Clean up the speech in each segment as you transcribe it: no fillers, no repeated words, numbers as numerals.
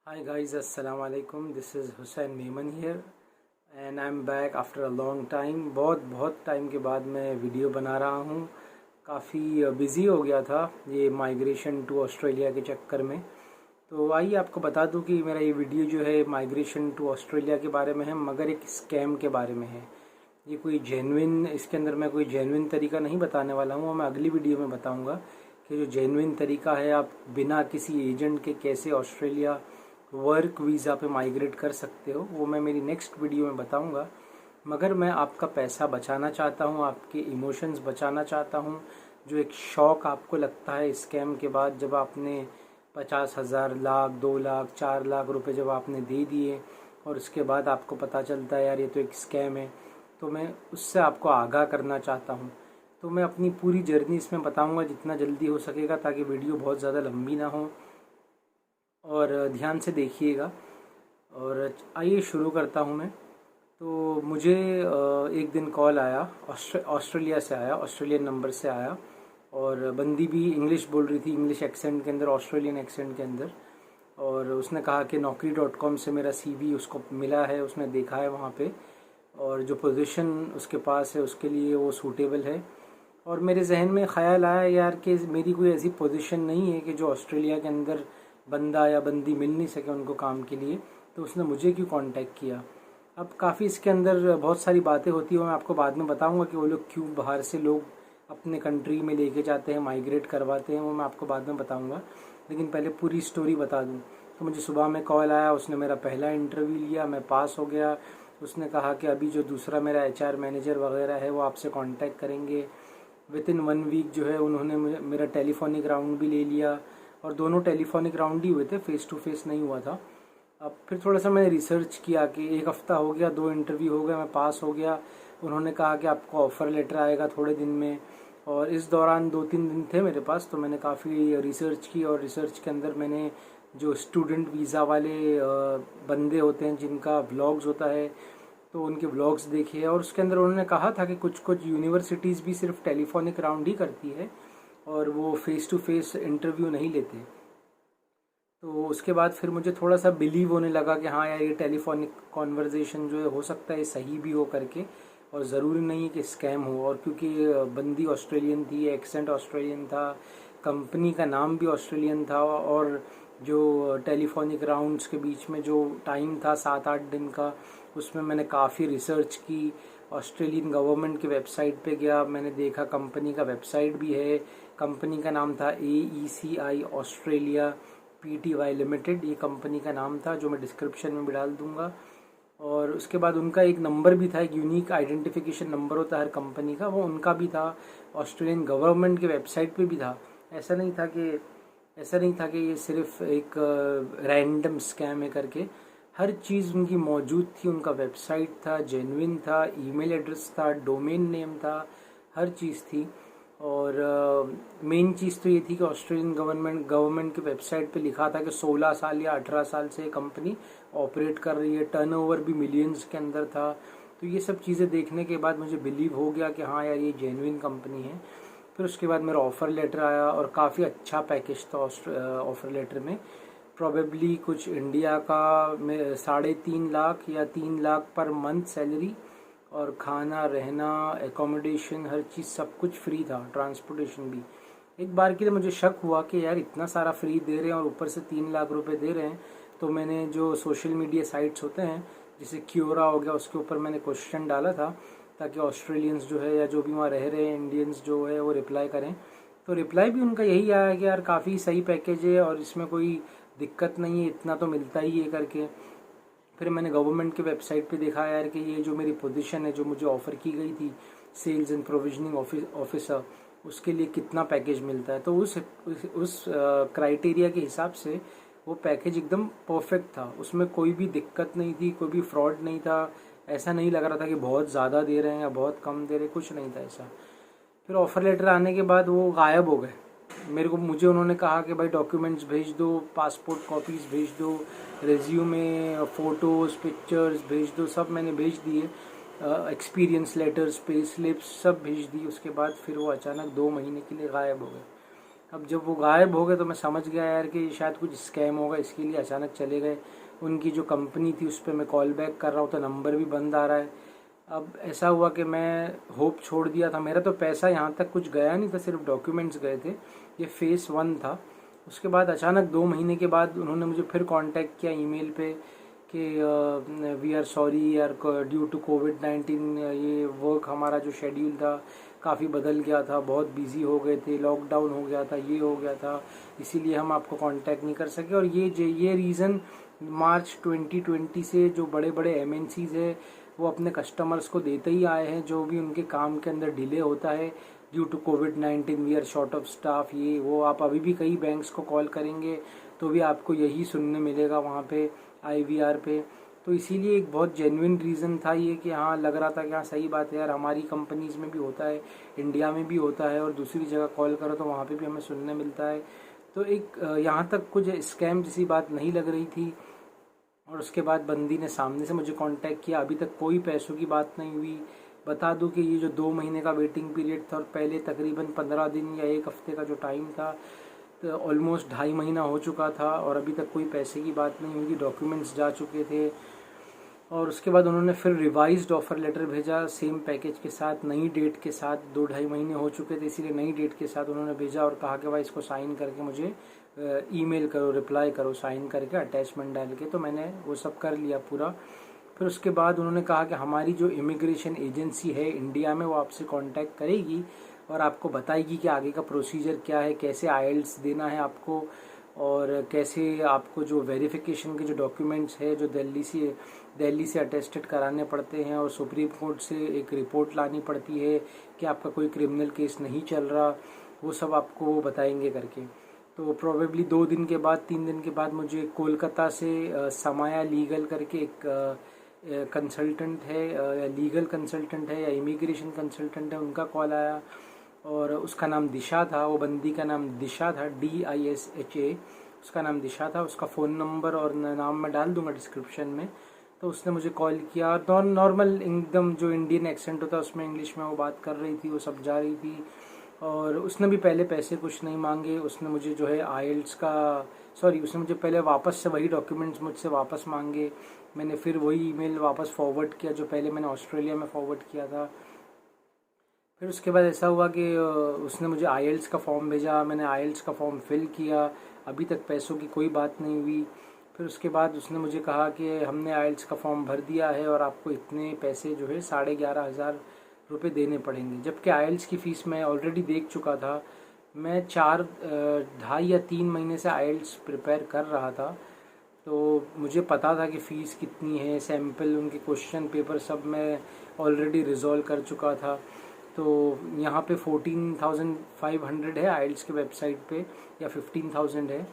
Hi guys, Assalamu alaikum. This is Hussein Meman here and I'm back after a long time. बहुत time के बाद मैं video बना रहा हूँ। काफ़ी बिज़ी हो गया था ये माइग्रेशन टू ऑस्ट्रेलिया के चक्कर में। तो आइए आपको बता दूँ कि मेरा ये वीडियो जो है माइग्रेशन टू ऑस्ट्रेलिया के बारे में है, मगर एक स्कैम के बारे में है। ये कोई जेन्युइन, इसके अंदर मैं कोई जेन्युइन तरीका नहीं बताने वाला हूँ। मैं अगली वीडियो में बताऊँगा कि जो जेन्युइन तरीका है आप बिना किसी एजेंट के कैसे ऑस्ट्रेलिया वर्क वीज़ा पे माइग्रेट कर सकते हो, वो मैं मेरी नेक्स्ट वीडियो में बताऊंगा। मगर मैं आपका पैसा बचाना चाहता हूँ, आपके इमोशंस बचाना चाहता हूँ। जो एक शौक़ आपको लगता है स्कैम के बाद, जब आपने 50,000, लाख, 2 लाख, 4 लाख रुपए जब आपने दे दिए और उसके बाद आपको पता चलता है यार ये तो एक स्कैम है, तो मैं उससे आपको आगाह करना चाहता हूँ। तो मैं अपनी पूरी जर्नी इसमें बताऊँगा जितना जल्दी हो सकेगा, ताकि वीडियो बहुत ज़्यादा लंबी ना हो और ध्यान से देखिएगा। और आइए शुरू करता हूँ मैं। तो मुझे एक दिन कॉल आया, ऑस्ट्रेलिया से आया, ऑस्ट्रेलियन नंबर से आया, और बंदी भी इंग्लिश बोल रही थी, इंग्लिश एक्सेंट के अंदर, ऑस्ट्रेलियन एक्सेंट के अंदर। और उसने कहा कि naukri.com से मेरा CV उसको मिला है, उसने देखा है वहाँ पे, और जो पोजीशन उसके पास है उसके लिए वो सूटेबल है। और मेरे जहन में ख़्याल आया यार कि मेरी कोई ऐसी पोजीशन नहीं है कि जो ऑस्ट्रेलिया के अंदर बंदा या बंदी मिल नहीं सके उनको काम के लिए, तो उसने मुझे क्यों कांटेक्ट किया। अब काफ़ी इसके अंदर बहुत सारी बातें होती हैं, मैं आपको बाद में बताऊंगा कि वो लोग क्यों बाहर से लोग अपने कंट्री में लेके जाते हैं, माइग्रेट करवाते हैं, वो मैं आपको बाद में बताऊंगा। लेकिन पहले पूरी स्टोरी बता दूं। तो मुझे सुबह में कॉल आया, उसने मेरा पहला इंटरव्यू लिया, मैं पास हो गया। उसने कहा कि अभी जो दूसरा मेरा HR मैनेजर वगैरह है वो आपसे कांटेक्ट करेंगे। विद इन 1 वीक जो है उन्होंने मेरा टेलीफोनिक राउंड भी ले लिया, और दोनों टेलीफोनिक राउंड ही हुए थे, फेस टू फेस नहीं हुआ था। अब फिर थोड़ा सा मैंने रिसर्च किया कि 1 हफ्ता हो गया, 2 इंटरव्यू हो गए, मैं पास हो गया। उन्होंने कहा कि आपको ऑफ़र लेटर आएगा थोड़े दिन में, और इस दौरान 2-3 दिन थे मेरे पास, तो मैंने काफ़ी रिसर्च की। और रिसर्च के अंदर मैंने जो स्टूडेंट वीज़ा वाले बंदे होते हैं जिनका व्लॉग्स होता है, तो उनके व्लॉग्स देखे। और उसके अंदर उन्होंने कहा था कि कुछ कुछ यूनिवर्सिटीज़ भी सिर्फ टेलीफोनिक राउंड ही करती है और वो फेस टू फेस इंटरव्यू नहीं लेते। तो उसके बाद फिर मुझे थोड़ा सा बिलीव होने लगा कि हाँ यार ये टेलीफोनिक कॉन्वर्जेशन जो है हो सकता है सही भी हो करके, और ज़रूरी नहीं है कि स्कैम हो। और क्योंकि बंदी ऑस्ट्रेलियन थी, एक्सेंट ऑस्ट्रेलियन था, कंपनी का नाम भी ऑस्ट्रेलियन था, और जो टेलीफोनिक राउंड्स के बीच में जो टाइम था 7-8 दिन का, उसमें मैंने काफ़ी रिसर्च की। ऑस्ट्रेलियन गवर्नमेंट की वेबसाइट पे गया, मैंने देखा कंपनी का वेबसाइट भी है। कंपनी का नाम था AECI ऑस्ट्रेलिया PTY लिमिटेड, ये कंपनी का नाम था, जो मैं डिस्क्रिप्शन में भी डाल दूंगा। और उसके बाद उनका एक नंबर भी था, एक यूनिक आइडेंटिफिकेशन नंबर होता है हर कंपनी का, वो उनका भी था, ऑस्ट्रेलियन गवर्नमेंट के वेबसाइट पे भी था। ऐसा नहीं था कि ये सिर्फ एक रैंडम स्कैम है करके, हर चीज़ उनकी मौजूद थी। उनका वेबसाइट था, जेन्युइन था, ईमेल एड्रेस था, डोमेन नेम था, हर चीज़ थी। और मेन चीज़ तो ये थी कि ऑस्ट्रेलियन गवर्नमेंट की वेबसाइट पे लिखा था कि 16 साल या 18 साल से कंपनी ऑपरेट कर रही है, टर्नओवर भी मिलियंस के अंदर था। तो ये सब चीज़ें देखने के बाद मुझे बिलीव हो गया कि हाँ यार ये जेन्युइन कंपनी है। फिर उसके बाद मेरा ऑफ़र लेटर आया, और काफ़ी अच्छा पैकेज था ऑफ़र लेटर में। प्रोबेबली कुछ इंडिया का में 3.5 लाख या 3 लाख पर मंथ सैलरी, और खाना, रहना, एकोमोडेशन, हर चीज़ सब कुछ फ्री था, ट्रांसपोर्टेशन भी। एक बार के लिए मुझे शक हुआ कि यार इतना सारा फ्री दे रहे हैं और ऊपर से 3 लाख रुपए दे रहे हैं। तो मैंने जो सोशल मीडिया साइट्स होते हैं, जैसे क्योरा हो गया, उसके ऊपर मैंने क्वेश्चन डाला था, ताकि ऑस्ट्रेलियंस जो है या जो भी वहाँ रह रहे हैं इंडियंस जो है वो रिप्लाई करें। तो रिप्लाई भी उनका यही आया कि यार काफ़ी सही पैकेज है और इसमें कोई दिक्कत नहीं है, इतना तो मिलता ही है करके। फिर मैंने गवर्नमेंट की वेबसाइट पे देखा यार कि ये जो मेरी पोजीशन है, जो मुझे ऑफ़र की गई थी, सेल्स एंड प्रोविजनिंग ऑफिसर, उसके लिए कितना पैकेज मिलता है। तो उस क्राइटेरिया के हिसाब से वो पैकेज एकदम परफेक्ट था, उसमें कोई भी दिक्कत नहीं थी, कोई भी फ्रॉड नहीं था। ऐसा नहीं लग रहा था कि बहुत ज़्यादा दे रहे हैं या बहुत कम दे रहे, कुछ नहीं था ऐसा। फिर ऑफ़र लेटर आने के बाद वो गायब हो गए। मुझे उन्होंने कहा कि भाई डॉक्यूमेंट्स भेज दो, पासपोर्ट कॉपीज़ भेज दो, रेज्यूमे, फ़ोटोज़, पिक्चर्स भेज दो। सब मैंने भेज दिए, एक्सपीरियंस लेटर्स, पे स्लिप्स सब भेज दी। उसके बाद फिर वो अचानक 2 महीने के लिए गायब हो गए। अब जब वो गायब हो गए तो मैं समझ गया यार कि शायद कुछ स्कैम होगा, इसके लिए अचानक चले गए। उनकी जो कंपनी थी उस पर मैं कॉल बैक कर रहा हूँ तो नंबर भी बंद आ रहा है। अब ऐसा हुआ कि मैं होप छोड़ दिया था। मेरा तो पैसा यहाँ तक कुछ गया नहीं था, सिर्फ डॉक्यूमेंट्स गए थे। ये फेस 1 था। उसके बाद अचानक 2 महीने के बाद उन्होंने मुझे फिर कांटेक्ट किया ईमेल पे कि वी आर सॉरी यार, ड्यू टू कोविड-19 ये वर्क हमारा जो शेड्यूल था काफ़ी बदल गया था, बहुत बिजी हो गए थे, लॉकडाउन हो गया था, ये हो गया था, इसीलिए हम आपको कांटेक्ट नहीं कर सके। और ये रीज़न मार्च 2020 से जो बड़े बड़े एमएनसीज है वो अपने कस्टमर्स को देते ही आए हैं। जो भी उनके काम के अंदर डिले होता है ड्यू टू कोविड-19 we are short of staff, ये वो, आप अभी भी कई बैंक्स को कॉल करेंगे तो भी आपको यही सुनने मिलेगा वहाँ पे IVR पे। तो इसीलिए एक बहुत जेन्युइन रीज़न था ये कि हाँ, लग रहा था कि हाँ सही बात है यार, हमारी कंपनीज में भी होता है, इंडिया में भी होता है, और दूसरी जगह कॉल करो तो वहाँ पे भी हमें सुनने मिलता है। तो एक यहाँ तक कुछ स्कैम जैसी बात नहीं लग रही थी। और उसके बाद बंदी ने सामने से मुझे कांटेक्ट किया, अभी तक कोई पैसों की बात नहीं हुई। बता दूं कि ये जो 2 महीने का वेटिंग पीरियड था और पहले तकरीबन 15 दिन या 1 हफ्ते का जो टाइम था, तो ऑलमोस्ट 2.5 महीना हो चुका था और अभी तक कोई पैसे की बात नहीं हुई। डॉक्यूमेंट्स जा चुके थे। और उसके बाद उन्होंने फिर रिवाइज्ड ऑफर लेटर भेजा सेम पैकेज के साथ, नई डेट के साथ। 2-2.5 महीने हो चुके थे, इसीलिए नई डेट के साथ उन्होंने भेजा और कहा कि भाई इसको साइन करके मुझे ईमेल करो, रिप्लाई करो साइन करके, अटैचमेंट डाल के। तो मैंने वो सब कर लिया पूरा। फिर उसके बाद उन्होंने कहा कि हमारी जो इमिग्रेशन एजेंसी है इंडिया में वो आपसे कांटेक्ट करेगी और आपको बताएगी कि आगे का प्रोसीजर क्या है, कैसे आईएलटीएस देना है आपको, और कैसे आपको जो वेरिफिकेशन के जो डॉक्यूमेंट्स है जो दिल्ली से अटेस्टेड कराने पड़ते हैं, और सुप्रीम कोर्ट से एक रिपोर्ट लानी पड़ती है कि आपका कोई क्रिमिनल केस नहीं चल रहा, वो सब आपको वो बताएंगे करके। तो प्रोबेबली 2 दिन के बाद 3 दिन के बाद मुझे कोलकाता से समाया लीगल करके एक कंसल्टेंट है, या लीगल कंसल्टेंट है या इमिग्रेशन कंसल्टेंट है, उनका कॉल आया। और उसका नाम दिशा था, वो बंदी का नाम दिशा था, DISHA, उसका नाम दिशा था। उसका फ़ोन नंबर और नाम मैं डाल दूंगा डिस्क्रिप्शन में। तो उसने मुझे कॉल किया, नॉर्मल एकदम जो इंडियन एक्सेंट होता है उसमें इंग्लिश में वो बात कर रही थी, वो समझा रही थी। और उसने भी पहले पैसे कुछ नहीं मांगे। उसने मुझे जो है आईएलटीएस का उसने मुझे पहले वापस से वही डॉक्यूमेंट्स मुझसे वापस मांगे। मैंने फिर वही ईमेल वापस फॉरवर्ड किया जो पहले मैंने ऑस्ट्रेलिया में फॉरवर्ड किया था। फिर उसके बाद ऐसा हुआ कि उसने मुझे आईएलटीएस का फॉर्म भेजा, मैंने आईएलटीएस का फॉर्म फिल किया, अभी तक पैसों की कोई बात नहीं हुई। फिर उसके बाद उसने मुझे कहा कि हमने आईएलटीएस का फॉर्म भर दिया है और आपको इतने पैसे जो है 11,500 रुपये देने पड़ेंगे। जबकि आईएलटीएस की फ़ीस मैं ऑलरेडी देख चुका था। मैं 2.5 या 3 महीने से आईएलटीएस प्रिपेयर कर रहा था, तो मुझे पता था कि फ़ीस कितनी है। सैम्पल उनके क्वेश्चन पेपर सब मैं ऑलरेडी रिजॉल्व कर चुका था। तो यहाँ पे 14,500 है आईएलटीएस के वेबसाइट पे, या 15,000 है,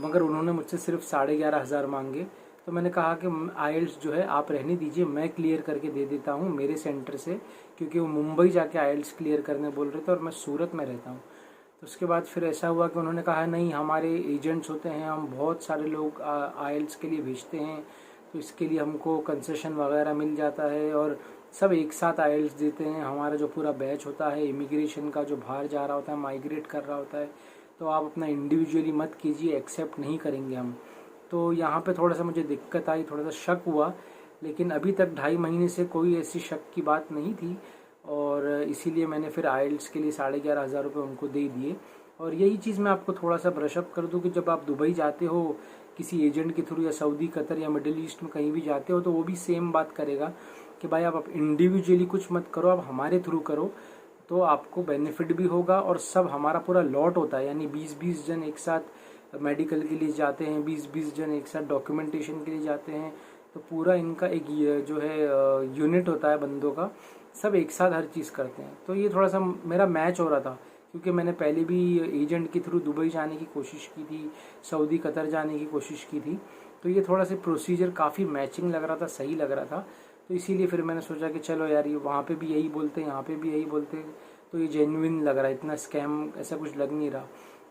मगर उन्होंने मुझसे सिर्फ 11,500 मांगे। तो मैंने कहा कि आईएलटीएस जो है आप रहने दीजिए, मैं क्लियर करके दे देता हूँ मेरे सेंटर से, क्योंकि वो मुंबई जाके आईएलटीएस क्लियर करने बोल रहे थे और मैं सूरत में रहता हूँ। तो उसके बाद फिर ऐसा हुआ कि उन्होंने कहा नहीं, हमारे एजेंट्स होते हैं, हम बहुत सारे लोग आईएलटीएस के लिए भेजते हैं, तो इसके लिए हमको कंसेशन वगैरह मिल जाता है और सब एक साथ आईएलटीएस देते हैं। हमारा जो पूरा बैच होता है इमिग्रेशन का, जो बाहर जा रहा होता है, माइग्रेट कर रहा होता है, तो आप अपना इंडिविजुअली मत कीजिए, एक्सेप्ट नहीं करेंगे हम। तो यहाँ पे थोड़ा सा मुझे दिक्कत आई, थोड़ा सा शक हुआ, लेकिन अभी तक 2.5 महीने से कोई ऐसी शक की बात नहीं थी। और इसीलिए मैंने फिर आईएलटीएस के लिए 11,500 रुपये उनको दे दिए। और यही चीज़ मैं आपको थोड़ा सा ब्रशअप कर दूँ कि जब आप दुबई जाते हो किसी एजेंट के थ्रू, या सऊदी, कतर या मिडिल ईस्ट में कहीं भी जाते हो, तो वो भी सेम बात करेगा कि भाई आप इंडिविजुअली कुछ मत करो, आप हमारे थ्रू करो, तो आपको बेनिफिट भी होगा। और सब हमारा पूरा लॉट होता है, यानी 20-20 जन एक साथ मेडिकल के लिए जाते हैं, 20-20 जन एक साथ डॉक्यूमेंटेशन के लिए जाते हैं। तो पूरा इनका एक जो है यूनिट होता है बंदों का, सब एक साथ हर चीज़ करते हैं। तो ये थोड़ा सा मेरा मैच हो रहा था, क्योंकि मैंने पहले भी एजेंट के थ्रू दुबई जाने की कोशिश की थी, सऊदी, कतर जाने की कोशिश की थी। तो ये थोड़ा सा प्रोसीजर काफ़ी मैचिंग लग रहा था, सही लग रहा था। तो इसीलिए फिर मैंने सोचा कि चलो यार, ये वहाँ पे भी यही बोलते हैं, यहाँ पे भी यही बोलते हैं, तो ये जेन्युइन लग रहा है, इतना स्कैम ऐसा कुछ लग नहीं रहा।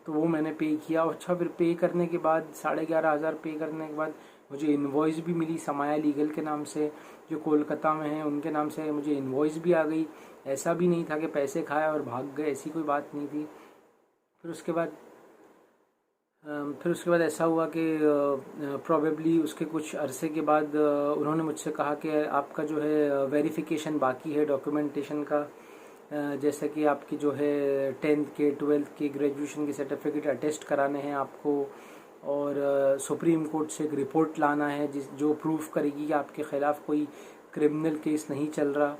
तो वो मैंने पे किया। अच्छा, फिर पे करने के बाद 11,500 पे करने के बाद मुझे इन्वॉइस भी मिली समाया लीगल के नाम से, जो कोलकाता में है, उनके नाम से मुझे इन्वॉइस भी आ गई। ऐसा भी नहीं था कि पैसे खाए और भाग गए, ऐसी कोई बात नहीं थी। फिर उसके बाद ऐसा हुआ कि प्रॉबेबली उसके कुछ अरसे के बाद उन्होंने मुझसे कहा कि आपका जो है वेरिफिकेशन बाकी है डॉक्यूमेंटेशन का, जैसे कि आपकी जो है 10th के 12th के ग्रेजुएशन के सर्टिफिकेट अटेस्ट कराने हैं आपको, और सुप्रीम कोर्ट से एक रिपोर्ट लाना है जो प्रूफ करेगी कि आपके ख़िलाफ़ कोई क्रिमिनल केस नहीं चल रहा।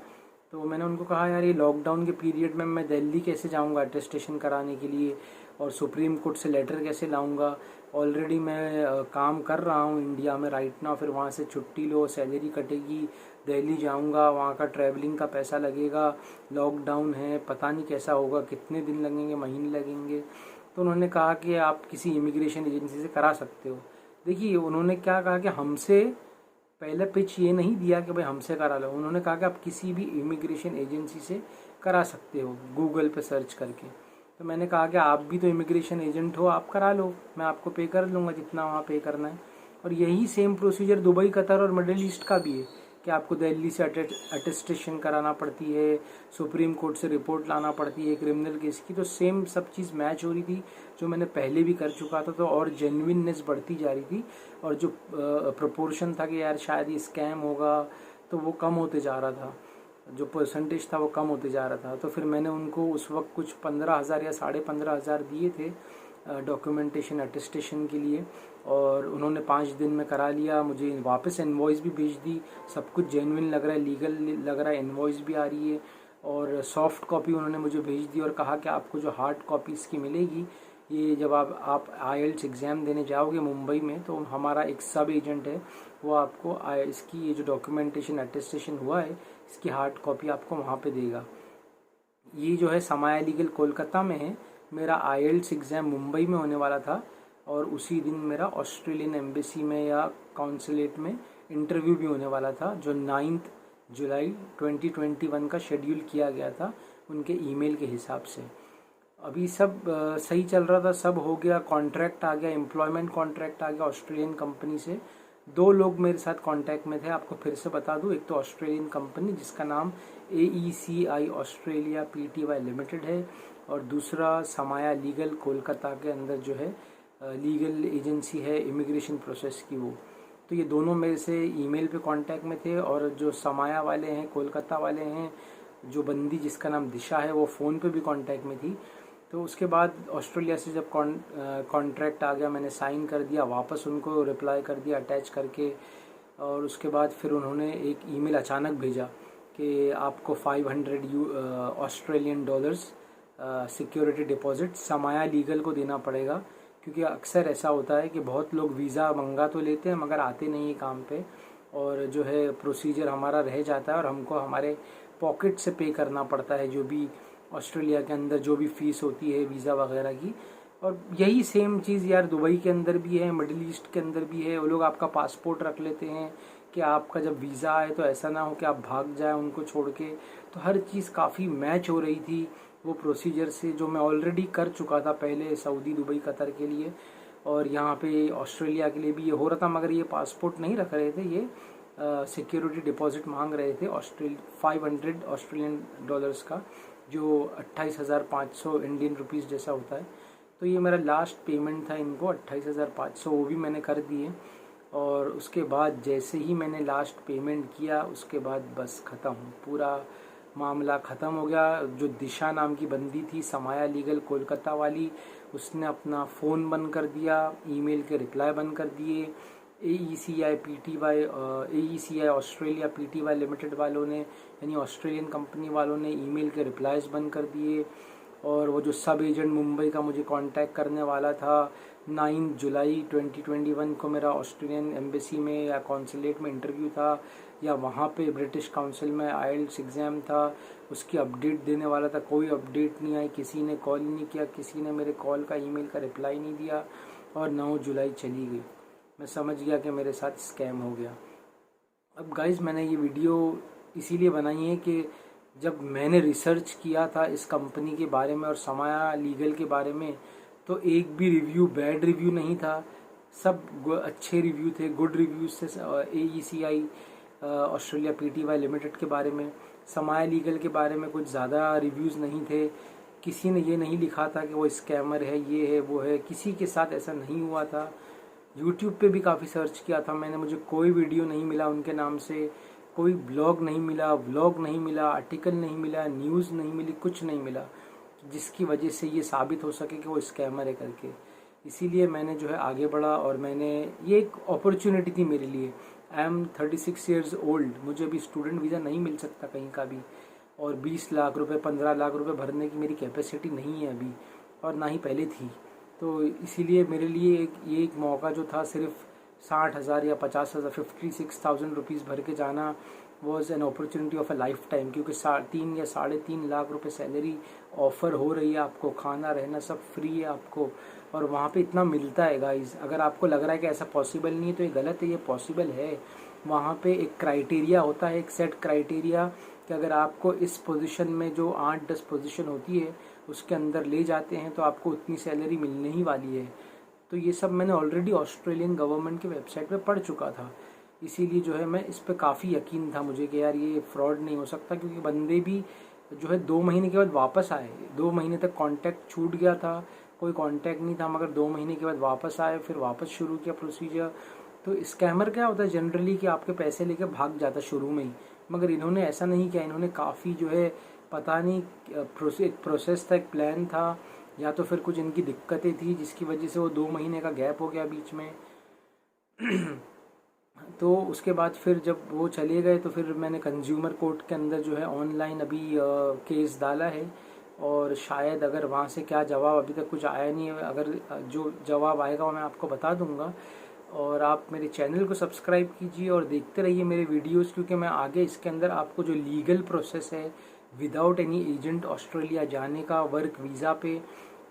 तो मैंने उनको कहा यार ये लॉकडाउन के पीरियड में मैं दिल्ली कैसे जाऊंगा अटेस्टेशन कराने के लिए, और सुप्रीम कोर्ट से लेटर कैसे लाऊंगा। ऑलरेडी मैं काम कर रहा हूँ इंडिया में राइट नाउ, फिर वहाँ से छुट्टी लो, सैलरी कटेगी, दिल्ली जाऊंगा, वहाँ का ट्रैवलिंग का पैसा लगेगा, लॉकडाउन है, पता नहीं कैसा होगा, कितने दिन लगेंगे, महीने लगेंगे। तो उन्होंने कहा कि आप किसी इमिग्रेशन एजेंसी से करा सकते हो। देखिए उन्होंने क्या कहा कि हमसे पहले पिच ये नहीं दिया कि भाई हमसे करा लो, उन्होंने कहा कि आप किसी भी इमिग्रेशन एजेंसी से करा सकते हो गूगल पे सर्च करके। तो मैंने कहा कि आप भी तो इमिग्रेशन एजेंट हो, आप करा लो, मैं आपको पे कर लूँगा जितना वहाँ पे करना है। और यही सेम प्रोसीजर दुबई, कतर और मिडिल ईस्ट का भी है कि आपको दिल्ली से अटेस्टेशन कराना पड़ती है, सुप्रीम कोर्ट से रिपोर्ट लाना पड़ती है क्रिमिनल केस की। तो सेम सब चीज़ मैच हो रही थी जो मैंने पहले भी कर चुका था, तो और जेन्युइननेस बढ़ती जा रही थी, और जो प्रोपोर्शन था कि यार शायद ये स्कैम होगा तो वो कम होते जा रहा था, जो परसेंटेज था वो कम होते जा रहा था। तो फिर मैंने उनको उस वक्त कुछ 15,000 या 15,500 दिए थे डॉक्यूमेंटेशन अटेस्टेशन के लिए, और उन्होंने 5 दिन में करा लिया। मुझे वापस इनवॉइस भी भेज दी, सब कुछ जेन्युइन लग रहा है, लीगल लग रहा है, इनवॉइस भी आ रही है, और सॉफ्ट कॉपी उन्होंने मुझे भेज दी और कहा कि आपको जो हार्ड कॉपी इसकी मिलेगी, ये जब आप IELTS एग्ज़ाम देने जाओगे मुंबई में, तो हमारा एक सब एजेंट है, वो आपको इसकी ये जो डॉक्यूमेंटेशन अटेस्टेशन हुआ है इसकी हार्ड कॉपी आपको वहाँ पे देगा। ये जो है समाया लीगल कोलकाता में है, मेरा IELTS एग्ज़ाम मुंबई में होने वाला था, और उसी दिन मेरा ऑस्ट्रेलियन एम्बेसी में या काउंसलेट में इंटरव्यू भी होने वाला था, जो 9 जुलाई 2021 का शेड्यूल किया गया था उनके ईमेल के हिसाब से। अभी सब सही चल रहा था, सब हो गया, कॉन्ट्रैक्ट आ गया, एम्प्लॉयमेंट कॉन्ट्रैक्ट आ गया ऑस्ट्रेलियन कंपनी से। 2 लोग मेरे साथ कांटेक्ट में थे, आपको फिर से बता दूं, एक तो ऑस्ट्रेलियन कंपनी जिसका नाम AECI ऑस्ट्रेलिया PTY लिमिटेड है, और दूसरा समाया लीगल कोलकाता के अंदर जो है लीगल एजेंसी है इमिग्रेशन प्रोसेस की वो। तो ये दोनों मेरे से ईमेल पे कांटेक्ट में थे, और जो समाया वाले हैं, कोलकाता वाले हैं, जो बंदी जिसका नाम दिशा है, वो फ़ोन पे भी कांटेक्ट में थी। तो उसके बाद ऑस्ट्रेलिया से जब कॉन्ट्रैक्ट आ गया, मैंने साइन कर दिया, वापस उनको रिप्लाई कर दिया अटैच करके, और उसके बाद फिर उन्होंने एक ईमेल अचानक भेजा कि आपको 500 ऑस्ट्रेलियन डॉलर्स सिक्योरिटी डिपॉजिट समाया लीगल को देना पड़ेगा, क्योंकि अक्सर ऐसा होता है कि बहुत लोग वीज़ा मंगा तो लेते हैं मगर आते नहीं है काम पे, और जो है प्रोसीजर हमारा रह जाता है और हमको हमारे पॉकेट से पे करना पड़ता है जो भी ऑस्ट्रेलिया के अंदर जो भी फ़ीस होती है वीज़ा वगैरह की। और यही सेम चीज़ यार दुबई के अंदर भी है, मिडिल ईस्ट के अंदर भी है। वो लोग आपका पासपोर्ट रख लेते हैं कि आपका जब वीज़ा आए तो ऐसा ना हो कि आप भाग जाए उनको छोड़ के। तो हर चीज़ काफ़ी मैच हो रही थी वो प्रोसीजर से, जो मैं ऑलरेडी कर चुका था पहले सऊदी, दुबई, कतर के लिए, और यहाँ पे ऑस्ट्रेलिया के लिए भी ये हो रहा था। मगर ये पासपोर्ट नहीं रख रहे थे, ये सिक्योरिटी डिपॉजिट मांग रहे थे 500 ऑस्ट्रेलियन डॉलर्स का, जो 28,500 इंडियन रुपीज़ जैसा होता है। तो ये मेरा लास्ट पेमेंट था इनको 28,500, वो भी मैंने कर दिए। और उसके बाद जैसे ही मैंने लास्ट पेमेंट किया उसके बाद बस ख़त्म, पूरा मामला ख़त्म हो गया। जो दिशा नाम की बंदी थी समाया लीगल कोलकाता वाली, उसने अपना फ़ोन बंद कर दिया, ईमेल के रिप्लाई बंद कर दिए। AECI ऑस्ट्रेलिया PTY लिमिटेड वालों ने, यानी ऑस्ट्रेलियन कंपनी वालों ने ईमेल के रिप्लाईज बंद कर दिए। और वो जो सब एजेंट मुंबई का मुझे कांटेक्ट करने वाला था, 9 जुलाई 2021 को मेरा ऑस्ट्रेलियन एम्बेसी में या कॉन्सुलेट में इंटरव्यू था, या वहाँ पे ब्रिटिश काउंसिल में IELTS एग्ज़ाम था, उसकी अपडेट देने वाला था। कोई अपडेट नहीं आई, किसी ने कॉल नहीं किया, किसी ने मेरे कॉल का ईमेल का रिप्लाई नहीं दिया, और 9 जुलाई चली गई। मैं समझ गया कि मेरे साथ स्कैम हो गया। अब गाइज़ मैंने ये वीडियो इसीलिए बनाई है कि जब मैंने रिसर्च किया था इस कंपनी के बारे में और समाया लीगल के बारे में, तो एक भी रिव्यू बैड रिव्यू नहीं था, सब अच्छे रिव्यू थे, गुड रिव्यूज थे। AECI ऑस्ट्रेलिया PTY लिमिटेड के बारे में, समाया लीगल के बारे में कुछ ज़्यादा रिव्यूज़ नहीं थे किसी ने ये नहीं लिखा था कि वो स्कैमर है, ये है, वो है, किसी के साथ ऐसा नहीं हुआ था। यूट्यूब पे भी काफ़ी सर्च किया था मैंने, मुझे कोई वीडियो नहीं मिला उनके नाम से, कोई ब्लॉग नहीं मिला, व्लॉग नहीं मिला, आर्टिकल नहीं मिला, न्यूज़ नहीं मिली, कुछ नहीं मिला जिसकी वजह से ये साबित हो सके कि वो स्कैमर है करके। इसीलिए मैंने जो है आगे बढ़ा और मैंने, ये एक अपॉर्चुनिटी थी मेरे लिए। आई एम 36 ईयर्स ओल्ड, मुझे अभी स्टूडेंट वीज़ा नहीं मिल सकता कहीं का भी, और 20 लाख रुपए 15 लाख रुपए भरने की मेरी कैपेसिटी नहीं है अभी, और ना ही पहले थी। तो इसीलिए मेरे लिए ये एक मौका जो था, सिर्फ 60,000 या 50,000 56,000 रुपीज़ भर के जाना was an opportunity of a life time, क्योंकि 3 या 3.5 लाख रुपए सैलरी ऑफ़र हो रही है आपको, खाना रहना सब फ्री है आपको, और वहाँ पे इतना मिलता है गाइस। अगर आपको लग रहा है कि ऐसा पॉसिबल नहीं है तो ये गलत है, ये पॉसिबल है। वहाँ पे एक क्राइटेरिया होता है, एक सेट क्राइटेरिया, कि अगर आपको इस पोजीशन में जो 8-10 पोजीशन होती है उसके अंदर ले जाते हैं तो आपको उतनी सैलरी मिलने ही वाली है। तो ये सब मैंने ऑलरेडी ऑस्ट्रेलियन गवर्नमेंट की वेबसाइट पे पढ़ चुका था, इसीलिए जो है मैं इस पे काफ़ी यकीन था मुझे कि यार ये फ्रॉड नहीं हो सकता, क्योंकि बंदे भी जो है 2 महीने के बाद वापस आए। 2 महीने तक कांटेक्ट छूट गया था, कोई कांटेक्ट नहीं था, मगर 2 महीने के बाद वापस आए, फिर वापस शुरू किया प्रोसीजर। तो स्कैमर क्या होता है जनरली कि आपके पैसे लेके भाग जाता शुरू में ही, मगर इन्होंने ऐसा नहीं किया। इन्होंने काफ़ी जो है, पता नहीं एक प्रोसेस था, एक प्लान था, या तो फिर कुछ इनकी दिक्कतें थी जिसकी वजह से वो 2 महीने का गैप हो गया बीच में। तो उसके बाद फिर जब वो चले गए तो फिर मैंने कंज्यूमर कोर्ट के अंदर जो है ऑनलाइन अभी केस डाला है, और शायद अगर वहाँ से क्या जवाब, अभी तक कुछ आया नहीं है, अगर जो जवाब आएगा वो मैं आपको बता दूंगा। और आप मेरे चैनल को सब्सक्राइब कीजिए और देखते रहिए मेरे वीडियोस, क्योंकि मैं आगे इसके अंदर आपको जो लीगल प्रोसेस है विदाउट एनी एजेंट ऑस्ट्रेलिया जाने का वर्क वीज़ा पे,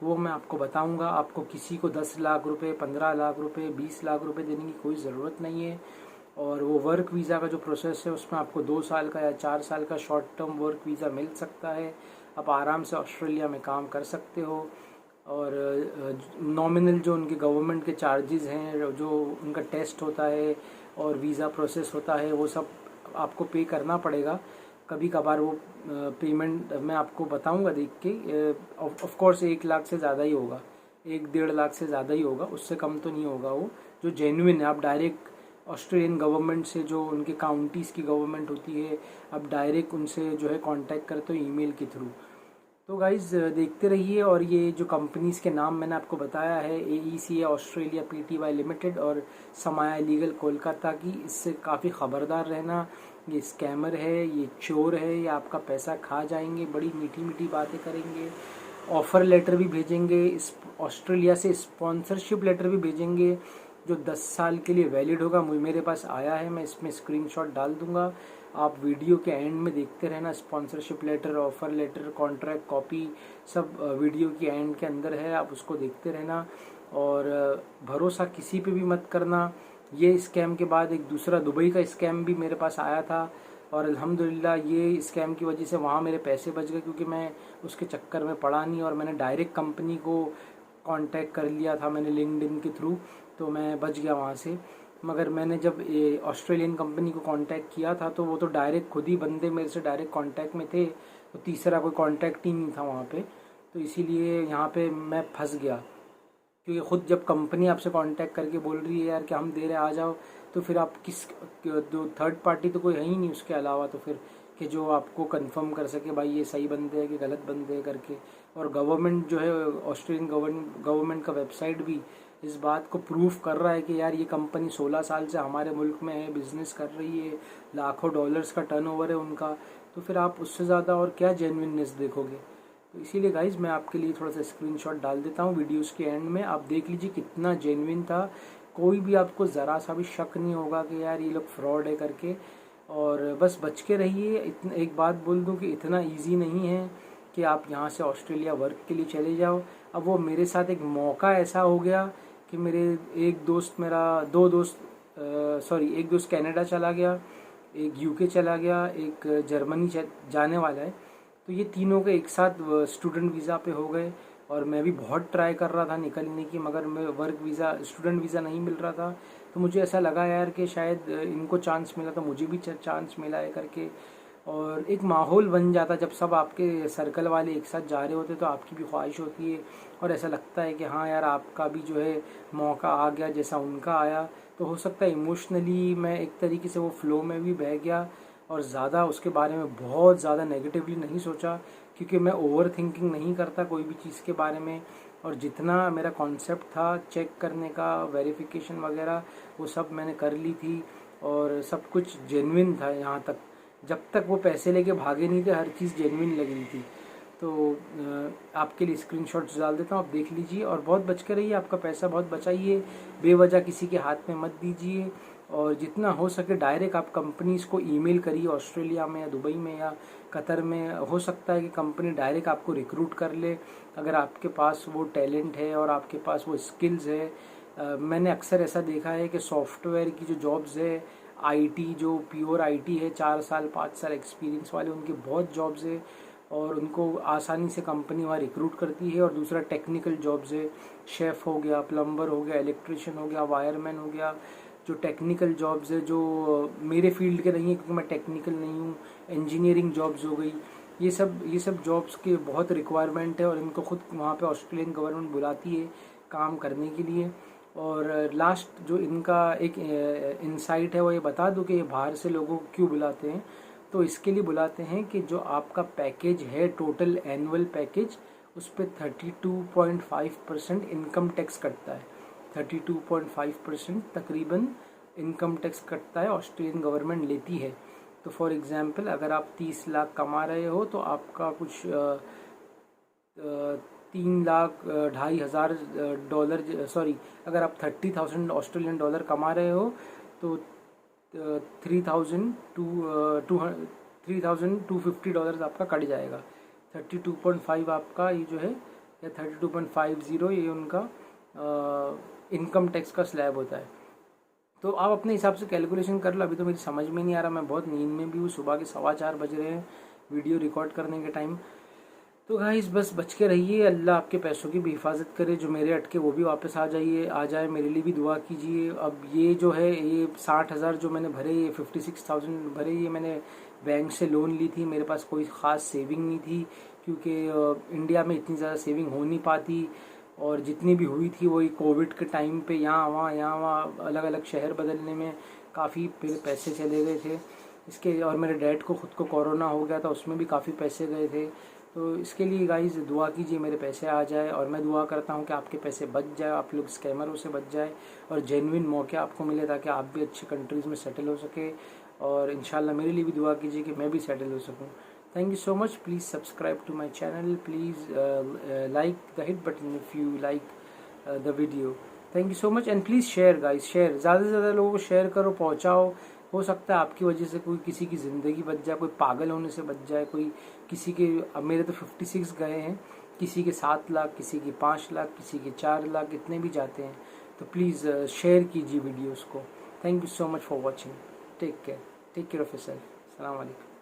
वो मैं आपको बताऊंगा। आपको किसी को 10 लाख रुपए, 15 लाख रुपए, 20 लाख रुपए देने की कोई ज़रूरत नहीं है। और वो वर्क वीज़ा का जो प्रोसेस है उसमें आपको 2 साल का या 4 साल का शॉर्ट टर्म वर्क वीज़ा मिल सकता है। आप आराम से ऑस्ट्रेलिया में काम कर सकते हो, और नॉमिनल जो उनके गवर्नमेंट के चार्जेस हैं, जो उनका टेस्ट होता है और वीज़ा प्रोसेस होता है, वो सब आपको पे करना पड़ेगा। कभी कभार वो पेमेंट मैं आपको बताऊंगा देख के, ऑफ कोर्स 1 लाख से ज़्यादा ही होगा, 1-1.5 लाख से ज़्यादा ही होगा, उससे कम तो नहीं होगा। वो जो जेन्युइन है, आप डायरेक्ट ऑस्ट्रेलियन गवर्नमेंट से, जो उनके काउंटीज़ की गवर्नमेंट होती है, आप डायरेक्ट उनसे जो है कांटेक्ट करते हो ईमेल के थ्रू। तो गाइज़ देखते रहिए। और ये जो कंपनीज़ के नाम मैंने आपको बताया है, AECA ऑस्ट्रेलिया PTY लिमिटेड और समाया लीगल कोलकाता की, इससे काफ़ी ख़बरदार रहना। ये स्कैमर है, ये चोर है, ये आपका पैसा खा जाएंगे, बड़ी मीठी मीठी बातें करेंगे, ऑफ़र लेटर भी भेजेंगे, इस ऑस्ट्रेलिया से स्पॉन्सरशिप लेटर भी भेजेंगे जो 10 साल के लिए वैलिड होगा। मेरे पास आया है, मैं इसमें स्क्रीनशॉट डाल दूंगा, आप वीडियो के एंड में देखते रहना। Sponsorship letter, offer letter, contract copy सब वीडियो के एंड के अंदर है, आप उसको देखते रहना। और भरोसा किसी पे भी मत करना। ये स्कैम के बाद एक दूसरा दुबई का स्कैम भी मेरे पास आया था, और अल्हम्दुलिल्लाह ये स्कैम की वजह से वहाँ मेरे पैसे बच गए, क्योंकि मैं उसके चक्कर में पड़ा नहीं और मैंने डायरेक्ट कंपनी को कांटेक्ट कर लिया था, मैंने लिंक्डइन के थ्रू, तो मैं बच गया वहाँ से। मगर मैंने जब ऑस्ट्रेलियन कंपनी को कांटेक्ट किया था तो वो तो डायरेक्ट खुद ही बंदे मेरे से डायरेक्ट कांटेक्ट में थे, तो तीसरा कोई कांटेक्ट ही नहीं था वहाँ पे। तो इसीलिए यहाँ पे मैं फंस गया, क्योंकि ख़ुद जब कंपनी आपसे कांटेक्ट करके बोल रही है यार कि हम दे रहे आ जाओ, तो फिर आप किस, दो थर्ड पार्टी तो कोई है ही नहीं उसके अलावा, तो फिर कि जो आपको कंफर्म कर सके भाई ये सही बंदे हैं कि गलत बंदे हैं करके। और गवर्नमेंट जो है, ऑस्ट्रेलियन गवर्नमेंट का वेबसाइट भी इस बात को प्रूफ कर रहा है कि यार ये कंपनी 16 साल से हमारे मुल्क में है, बिजनेस कर रही है, लाखों डॉलर्स का टर्नओवर है उनका, तो फिर आप उससे ज़्यादा और क्या जेन्युइननेस देखोगे। तो इसीलिए गाइज मैं आपके लिए थोड़ा सा स्क्रीनशॉट डाल देता हूँ वीडियोस के एंड में, आप देख लीजिए कितना जेन्युइन था। कोई भी आपको ज़रा सा भी शक नहीं होगा कि यार ये लोग फ्रॉड है करके। और बस बच के रहिए। एक बात बोल दूँ कि इतना ईजी नहीं है कि आप यहाँ से ऑस्ट्रेलिया वर्क के लिए चले जाओ। अब वो मेरे साथ एक मौका ऐसा हो गया कि मेरे एक दोस्त कनाडा चला गया, एक UK चला गया, एक जर्मनी जाने वाला है, तो ये तीनों के एक साथ स्टूडेंट वीज़ा पे हो गए। और मैं भी बहुत ट्राई कर रहा था निकलने की, मगर मैं वर्क वीज़ा, स्टूडेंट वीज़ा नहीं मिल रहा था। तो मुझे ऐसा लगा यार कि शायद इनको चांस मिला तो मुझे भी चांस मिला है करके। और एक माहौल बन जाता, जब सब आपके सर्कल वाले एक साथ जा रहे होते तो आपकी भी ख्वाहिश होती है और ऐसा लगता है कि हाँ यार आपका भी जो है मौका आ गया जैसा उनका आया। तो हो सकता है इमोशनली मैं एक तरीके से वो फ्लो में भी बह गया और ज़्यादा उसके बारे में बहुत ज़्यादा नेगेटिवली नहीं सोचा, क्योंकि मैं ओवर थिंकिंग नहीं करता कोई भी चीज़ के बारे में। और जितना मेरा कॉन्सेप्ट था चेक करने का, वेरिफिकेशन वगैरह, वो सब मैंने कर ली थी और सब कुछ जेन्युइन था। यहाँ तक जब तक वो पैसे लेके भागे नहीं थे हर चीज़ जेन्युइन लग रही थी। तो आपके लिए स्क्रीनशॉट्स डाल देता हूँ, आप देख लीजिए और बहुत बच कर रहिए, आपका पैसा बहुत बचाइए, बेवजह किसी के हाथ में मत दीजिए। और जितना हो सके डायरेक्ट आप कंपनीज़ को ईमेल करिए, ऑस्ट्रेलिया में या दुबई में या कतर में। हो सकता है कि कंपनी डायरेक्ट आपको रिक्रूट कर ले अगर आपके पास वो टैलेंट है और आपके पास वो स्किल्स है। मैंने अक्सर ऐसा देखा है कि सॉफ्टवेयर की जो जॉब्स है, आईटी जो प्योर आईटी है, 4 साल 5 साल एक्सपीरियंस वाले, उनकी बहुत जॉब्स है और उनको आसानी से कंपनी वहाँ रिक्रूट करती है। और दूसरा टेक्निकल जॉब्स है, शेफ़ हो गया, प्लम्बर हो गया, इलेक्ट्रिशियन हो गया, वायरमैन हो गया। जो टेक्निकल जॉब्स है जो मेरे फील्ड के नहीं है क्योंकि मैं टेक्निकल नहीं हूँ, इंजीनियरिंग जॉब्स हो गई, ये सब जॉब्स के बहुत रिक्वायरमेंट है और इनको खुद वहाँ पे ऑस्ट्रेलियन गवर्नमेंट बुलाती है काम करने के लिए। और लास्ट जो इनका एक इंसाइट है वो ये बता दूं कि ये बाहर से लोगों को क्यों बुलाते हैं। तो इसके लिए बुलाते हैं कि जो आपका पैकेज है, टोटल एनुअल पैकेज, उस पर 32.5% इनकम टैक्स कटता है। 32.5% तकरीबन इनकम टैक्स कटता है, ऑस्ट्रेलियन गवर्नमेंट लेती है। तो फॉर एग्जांपल अगर आप 30 लाख कमा रहे हो तो आपका कुछ 3 लाख 2,500 डॉलर, सॉरी, अगर आप 30,000 ऑस्ट्रेलियन डॉलर कमा रहे हो तो 3,250 डॉलर आपका कट जाएगा। 32.5 आपका ये जो है, या 32.50 ये उनका इनकम टैक्स का स्लैब होता है। तो आप अपने हिसाब से कैलकुलेशन कर लो, अभी तो मेरी समझ में नहीं आ रहा, मैं बहुत नींद में भी हूँ, सुबह के 4:15 बज रहे हैं वीडियो रिकॉर्ड करने के टाइम। तो गाइस बस बच के रहिए, अल्लाह आपके पैसों की भी हिफाजत करे, जो मेरे अटके वो भी वापस आ जाए। मेरे लिए भी दुआ कीजिए। अब ये जो है ये 60,000 जो मैंने भरे, ये 56,000 भरे, ये मैंने बैंक से लोन ली थी। मेरे पास कोई ख़ास सेविंग नहीं थी क्योंकि इंडिया में इतनी ज़्यादा सेविंग हो नहीं पाती और जितनी भी हुई थी वही कोविड के टाइम पे यहाँ वहाँ अलग अलग शहर बदलने में काफ़ी पैसे चले गए थे इसके। और मेरे डैड को खुद को कोरोना हो गया था, उसमें भी काफ़ी पैसे गए थे। तो इसके लिए गाइस दुआ कीजिए मेरे पैसे आ जाए, और मैं दुआ करता हूँ कि आपके पैसे बच जाए, आप लोग स्कैमरों से बच जाए और जेन्युइन मौके आपको मिले ताकि आप भी अच्छी कंट्रीज़ में सेटल हो सके। और इंशाल्लाह मेरे लिए भी दुआ कीजिए कि मैं भी सेटल हो सकूँ। Thank you so much. Please subscribe to my channel. Please like the hit button if you like the video. Thank you so much and please share guys, share, ज़्यादा से ज़्यादा लोगों को शेयर करो, पहुँचाओ। हो सकता है आपकी वजह से कोई किसी की ज़िंदगी बच जाए, कोई पागल होने से बच जाए, कोई किसी के, अब मेरे तो 56 गए हैं, किसी के 7 लाख, किसी के 5 लाख, किसी के 4 लाख, इतने भी जाते हैं। तो प्लीज़ शेयर कीजिए वीडियोस को। Thank you so much for watching. Take care of yourself. अस्सलाम वालेकुम।